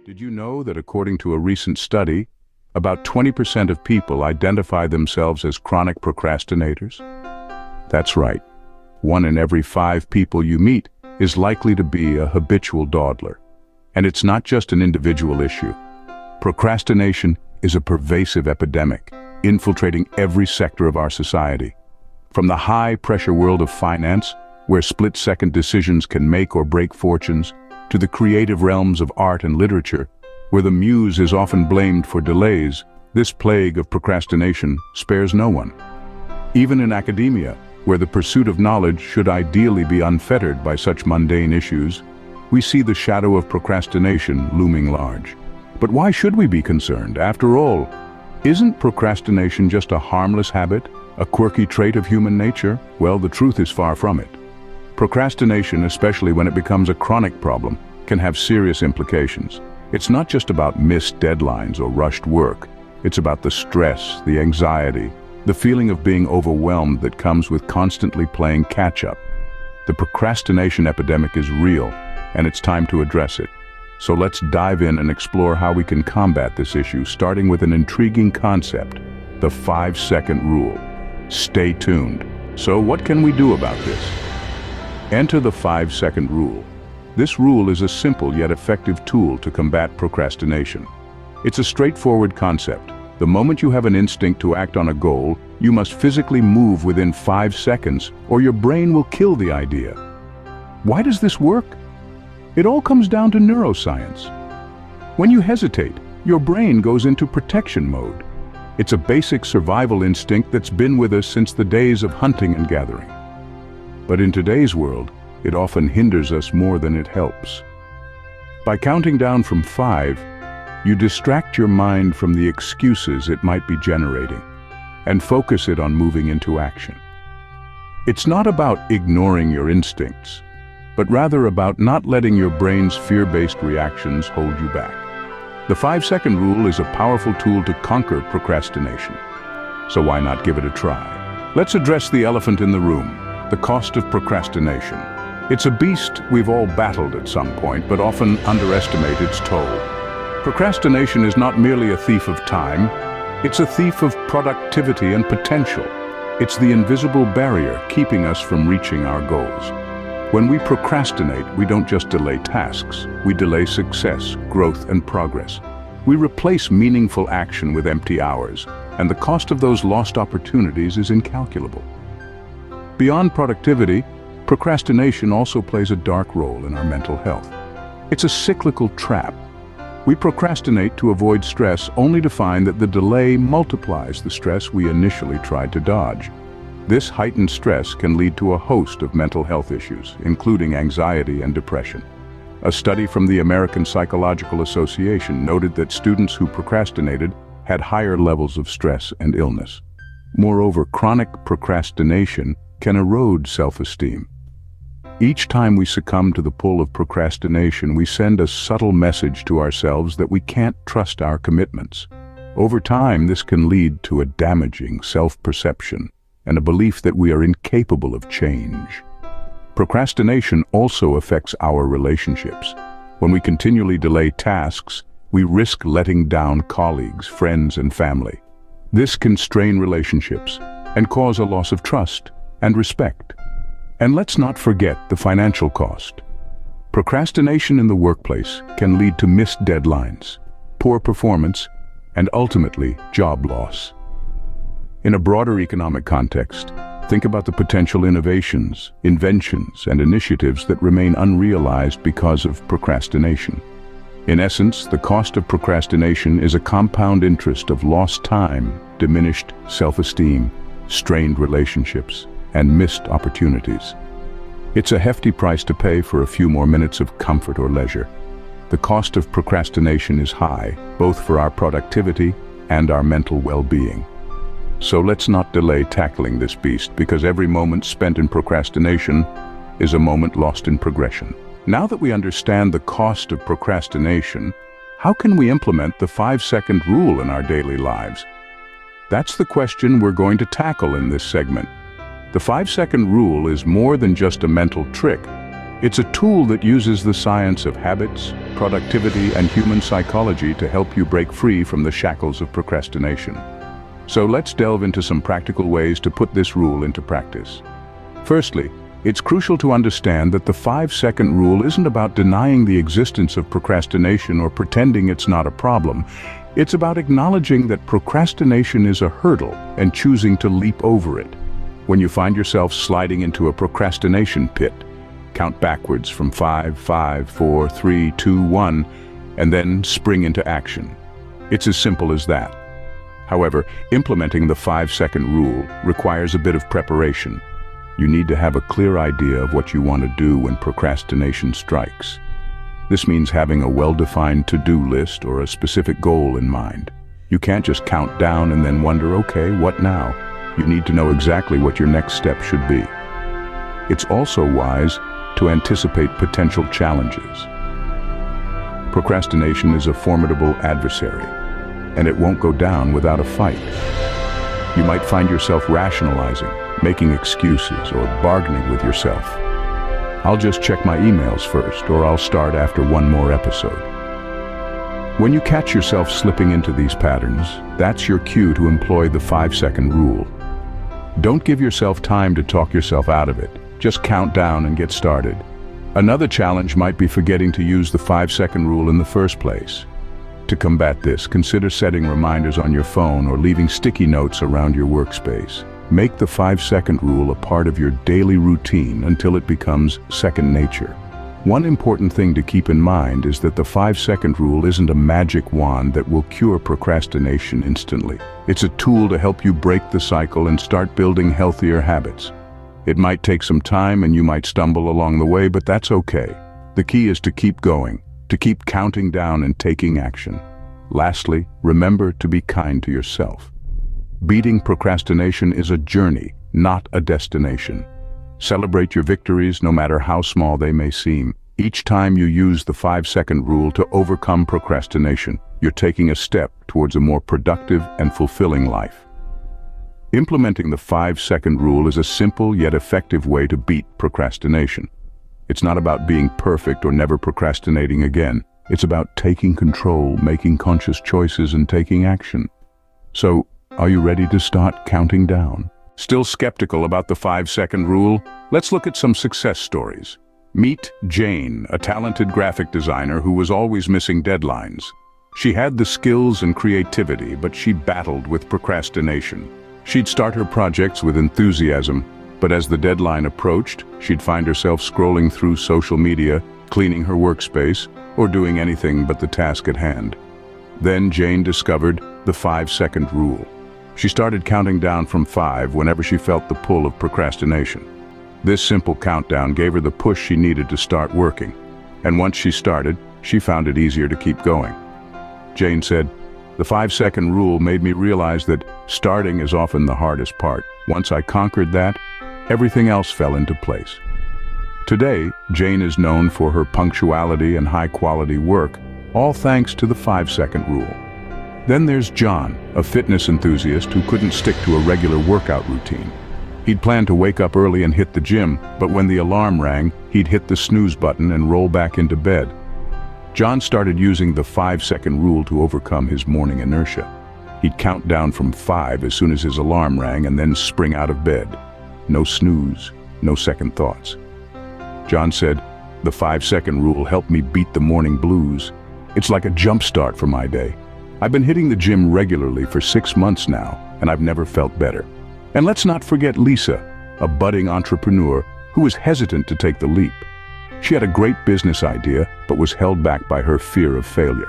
Did you know that according to a recent study, about 20% of people identify themselves as chronic procrastinators? That's right. 1 in every 5 people you meet is likely to be a habitual dawdler. And it's not just an individual issue. Procrastination is a pervasive epidemic, infiltrating every sector of our society. From the high-pressure world of finance, where split-second decisions can make or break fortunes, to the creative realms of art and literature, where the muse is often blamed for delays, this plague of procrastination spares no one. Even in academia, where the pursuit of knowledge should ideally be unfettered by such mundane issues, we see the shadow of procrastination looming large. But why should we be concerned? After all, isn't procrastination just a harmless habit, a quirky trait of human nature? Well, the truth is far from it. Procrastination, especially when it becomes a chronic problem, can have serious implications. It's not just about missed deadlines or rushed work. It's about the stress, the anxiety, the feeling of being overwhelmed that comes with constantly playing catch-up. The procrastination epidemic is real, and it's time to address it. So let's dive in and explore how we can combat this issue, starting with an intriguing concept, the 5-second rule. Stay tuned. So what can we do about this? Enter the 5-second rule. This rule is a simple yet effective tool to combat procrastination. It's a straightforward concept. The moment you have an instinct to act on a goal, you must physically move within 5 seconds, or your brain will kill the idea. Why does this work? It all comes down to neuroscience. When you hesitate, your brain goes into protection mode. It's a basic survival instinct that's been with us since the days of hunting and gathering. But in today's world, it often hinders us more than it helps. By counting down from 5, you distract your mind from the excuses it might be generating and focus it on moving into action. It's not about ignoring your instincts, but rather about not letting your brain's fear-based reactions hold you back. The 5-second rule is a powerful tool to conquer procrastination. So why not give it a try? Let's address the elephant in the room, the cost of procrastination. It's a beast we've all battled at some point, but often underestimate its toll. Procrastination is not merely a thief of time, it's a thief of productivity and potential. It's the invisible barrier keeping us from reaching our goals. When we procrastinate, we don't just delay tasks, we delay success, growth, and progress. We replace meaningful action with empty hours, and the cost of those lost opportunities is incalculable. Beyond productivity, procrastination also plays a dark role in our mental health. It's a cyclical trap. We procrastinate to avoid stress only to find that the delay multiplies the stress we initially tried to dodge. This heightened stress can lead to a host of mental health issues, including anxiety and depression. A study from the American Psychological Association noted that students who procrastinated had higher levels of stress and illness. Moreover, chronic procrastination can erode self-esteem. Each time we succumb to the pull of procrastination, we send a subtle message to ourselves that we can't trust our commitments. Over time, this can lead to a damaging self-perception and a belief that we are incapable of change. Procrastination also affects our relationships. When we continually delay tasks, we risk letting down colleagues, friends, and family. This can strain relationships and cause a loss of trust and respect. And let's not forget the financial cost. Procrastination in the workplace can lead to missed deadlines, poor performance, and ultimately job loss. In a broader economic context, think about the potential innovations, inventions, and initiatives that remain unrealized because of procrastination. In essence, the cost of procrastination is a compound interest of lost time, diminished self-esteem, strained relationships, and missed opportunities. It's a hefty price to pay for a few more minutes of comfort or leisure. The cost of procrastination is high, both for our productivity and our mental well-being. So let's not delay tackling this beast, because every moment spent in procrastination is a moment lost in progression. Now that we understand the cost of procrastination, how can we implement the 5-second rule in our daily lives? That's the question we're going to tackle in this segment. The 5-second rule is more than just a mental trick. It's a tool that uses the science of habits, productivity, and human psychology to help you break free from the shackles of procrastination. So let's delve into some practical ways to put this rule into practice. Firstly, it's crucial to understand that the 5-second rule isn't about denying the existence of procrastination or pretending it's not a problem. It's about acknowledging that procrastination is a hurdle and choosing to leap over it. When you find yourself sliding into a procrastination pit, count backwards from 5, 4, 3, 2, 1, and then spring into action. It's as simple as that. However, implementing the 5-second rule requires a bit of preparation. You need to have a clear idea of what you want to do when procrastination strikes. This means having a well-defined to-do list or a specific goal in mind. You can't just count down and then wonder, okay, what now? You need to know exactly what your next step should be. It's also wise to anticipate potential challenges. Procrastination is a formidable adversary, and it won't go down without a fight. You might find yourself rationalizing, making excuses, or bargaining with yourself. I'll just check my emails first, or I'll start after one more episode. When you catch yourself slipping into these patterns, that's your cue to employ the 5-second rule. Don't give yourself time to talk yourself out of it. Just count down and get started. Another challenge might be forgetting to use the 5-second rule in the first place. To combat this, consider setting reminders on your phone or leaving sticky notes around your workspace. Make the 5-second rule a part of your daily routine until it becomes second nature. One important thing to keep in mind is that the 5-second rule isn't a magic wand that will cure procrastination instantly. It's a tool to help you break the cycle and start building healthier habits. It might take some time and you might stumble along the way, but that's okay. The key is to keep going, to keep counting down and taking action. Lastly, remember to be kind to yourself. Beating procrastination is a journey, not a destination. Celebrate your victories, no matter how small they may seem. Each time you use the 5-second rule to overcome procrastination, you're taking a step towards a more productive and fulfilling life. Implementing the 5-second rule is a simple yet effective way to beat procrastination. It's not about being perfect or never procrastinating again. It's about taking control, making conscious choices, and taking action. So, are you ready to start counting down? Still skeptical about the 5-second rule? Let's look at some success stories. Meet Jane, a talented graphic designer who was always missing deadlines. She had the skills and creativity, but she battled with procrastination. She'd start her projects with enthusiasm, but as the deadline approached, she'd find herself scrolling through social media, cleaning her workspace, or doing anything but the task at hand. Then Jane discovered the 5-second rule. She started counting down from 5 whenever she felt the pull of procrastination. This simple countdown gave her the push she needed to start working. And once she started, she found it easier to keep going. Jane said, "The 5-second rule made me realize that starting is often the hardest part. Once I conquered that, everything else fell into place." Today, Jane is known for her punctuality and high-quality work, all thanks to the 5-second rule. Then there's John, a fitness enthusiast who couldn't stick to a regular workout routine. He'd planned to wake up early and hit the gym, but when the alarm rang, he'd hit the snooze button and roll back into bed. John started using the 5-second rule to overcome his morning inertia. He'd count down from 5 as soon as his alarm rang and then spring out of bed. No snooze, no second thoughts. John said, "The 5-second rule helped me beat the morning blues. It's like a jump start for my day. I've been hitting the gym regularly for 6 months now, and I've never felt better." And let's not forget Lisa, a budding entrepreneur who was hesitant to take the leap. She had a great business idea, but was held back by her fear of failure.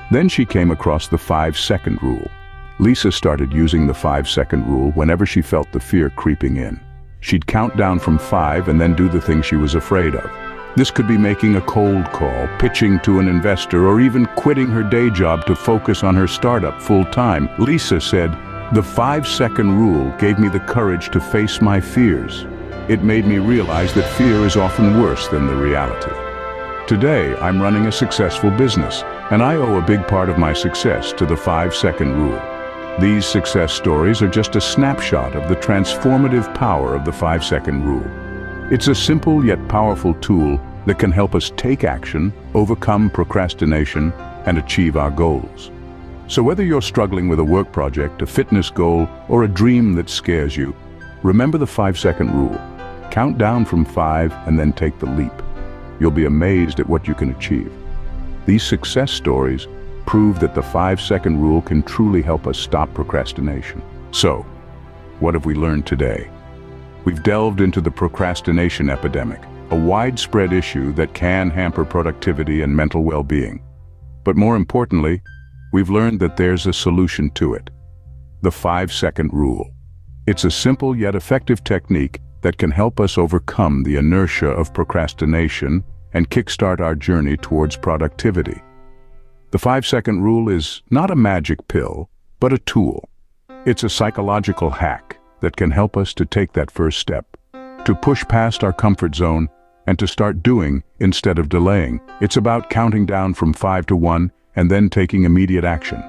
Then she came across the 5-second rule. Lisa started using the 5-second rule whenever she felt the fear creeping in. She'd count down from 5 and then do the thing she was afraid of. This could be making a cold call, pitching to an investor, or even quitting her day job to focus on her startup full-time. Lisa said, "The 5-second rule gave me the courage to face my fears. It made me realize that fear is often worse than the reality." Today, I'm running a successful business, and I owe a big part of my success to the 5-second rule. These success stories are just a snapshot of the transformative power of the 5-second rule. It's a simple yet powerful tool that can help us take action, overcome procrastination, and achieve our goals. So whether you're struggling with a work project, a fitness goal, or a dream that scares you, remember the 5-second rule. Count down from 5 and then take the leap. You'll be amazed at what you can achieve. These success stories prove that the 5-second rule can truly help us stop procrastination. So, what have we learned today? We've delved into the procrastination epidemic, a widespread issue that can hamper productivity and mental well-being. But more importantly, we've learned that there's a solution to it. The 5-second rule. It's a simple yet effective technique that can help us overcome the inertia of procrastination and kickstart our journey towards productivity. The 5-second rule is not a magic pill, but a tool. It's a psychological hack that can help us to take that first step, to push past our comfort zone and to start doing instead of delaying. It's about counting down from 5 to 1 and then taking immediate action.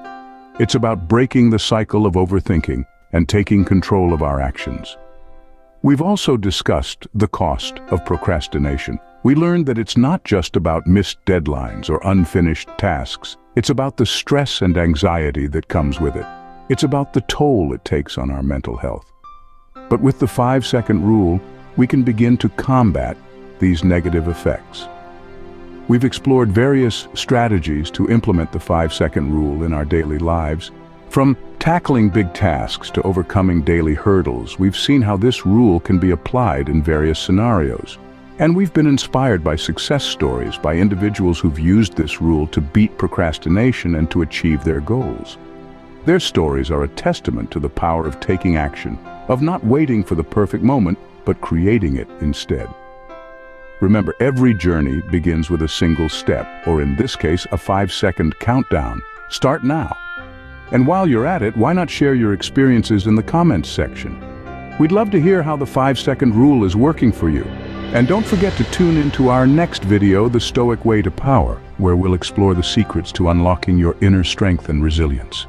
It's about breaking the cycle of overthinking and taking control of our actions. We've also discussed the cost of procrastination. We learned that it's not just about missed deadlines or unfinished tasks. It's about the stress and anxiety that comes with it. It's about the toll it takes on our mental health. But with the 5-second rule, we can begin to combat these negative effects. We've explored various strategies to implement the 5-second rule in our daily lives. From tackling big tasks to overcoming daily hurdles, we've seen how this rule can be applied in various scenarios. And we've been inspired by success stories by individuals who've used this rule to beat procrastination and to achieve their goals. Their stories are a testament to the power of taking action, of not waiting for the perfect moment, but creating it instead. Remember, every journey begins with a single step, or in this case, a 5-second countdown. Start now. And while you're at it, why not share your experiences in the comments section? We'd love to hear how the 5-second rule is working for you. And don't forget to tune into our next video, The Stoic Way to Power, where we'll explore the secrets to unlocking your inner strength and resilience.